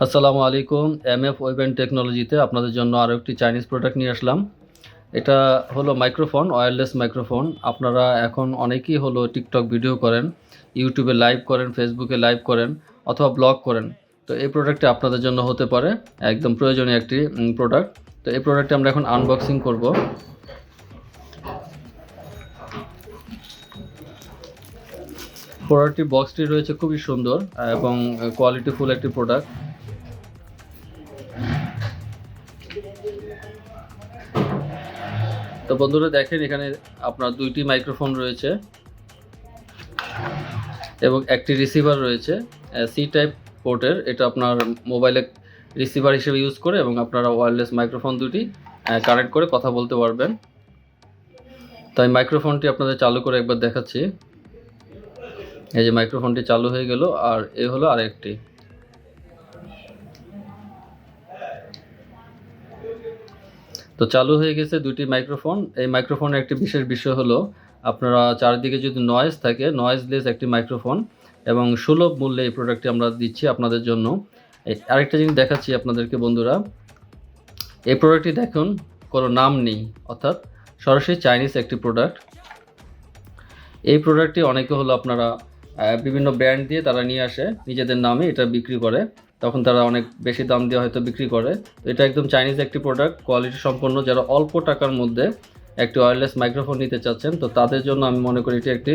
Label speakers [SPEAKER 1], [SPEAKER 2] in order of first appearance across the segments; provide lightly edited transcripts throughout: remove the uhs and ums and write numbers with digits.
[SPEAKER 1] আসসালামু আলাইকুম। MF web and টেকনোলজিতে আপনাদের জন্য আরও একটি চাইনিজ প্রোডাক্ট নিয়ে আসলাম। এটা হলো মাইক্রোফোন, ওয়্যারলেস মাইক্রোফোন। আপনারা এখন অনেকেই হলো টিকটক ভিডিও করেন, ইউটিউবে লাইভ করেন, ফেসবুকে লাইভ করেন অথবা ব্লগ করেন। তো এই প্রোডাক্টটি আপনাদের জন্য হতে পারে একদম প্রয়োজনীয় একটি প্রোডাক্ট। তো এই প্রোডাক্টটি আমরা এখন আনবক্সিং করব। প্রোডাক্টটির বক্সটি রয়েছে খুবই সুন্দর এবং কোয়ালিটিফুল একটি প্রোডাক্ট। তো বন্ধুরা দেখেন, এখানে আপনার দুইটি মাইক্রোফোন রয়েছে এবং একটি রিসিভার রয়েছে সি টাইপ পোর্টের। এটা আপনার মোবাইলে রিসিভার হিসেবে ইউজ করে এবং আপনারা ওয়্যারলেস মাইক্রোফোন দুটি কানেক্ট করে কথা বলতে পারবেন। তাই মাইক্রোফোনটি আপনাদের চালু করে একবার দেখাচ্ছি। এই যে মাইক্রোফোনটি চালু হয়ে গেল, আর এ হলো আরেকটি। তো চালু হয়ে গেছে দুটি মাইক্রোফোন। এই মাইক্রোফোনের একটি বিশেষ বিষয় হলো আপনারা চারিদিকে যদি নয়েজ থাকে, নয়েজলেস একটি মাইক্রোফোন এবং সুলভ মূল্যে এই প্রোডাক্টটি আমরা দিচ্ছি আপনাদের জন্য। আরেকটা জিনিস দেখাচ্ছি আপনাদেরকে বন্ধুরা, এই প্রোডাক্টটি দেখুন কোনো নাম নেই, অর্থাৎ সরাসরি চাইনিজ একটি প্রোডাক্ট। এই প্রোডাক্টটি অনেকে হলো আপনারা বিভিন্ন ব্র্যান্ড দিয়ে তারা নিয়ে আসে, নিজেদের নামে এটা বিক্রি করে, তখন তারা অনেক বেশি দাম দিয়ে হয়তো বিক্রি করে। তো এটা একদম চাইনিজ একটি প্রোডাক্ট, কোয়ালিটি সম্পন্ন। যারা অল্প টাকার মধ্যে একটি ওয়্যারলেস মাইক্রোফোন নিতে চাচ্ছেন, তো তাদের জন্য আমি মনে করি এটি একটি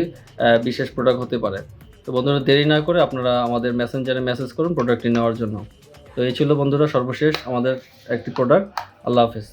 [SPEAKER 1] বিশেষ প্রোডাক্ট হতে পারে। তো বন্ধুরা দেরি না করে আপনারা আমাদের মেসেঞ্জারে মেসেজ করুন প্রোডাক্টটি নেওয়ার জন্য। তো এই ছিল বন্ধুরা সর্বশেষ আমাদের একটি প্রোডাক্ট। আল্লাহ হাফেজ।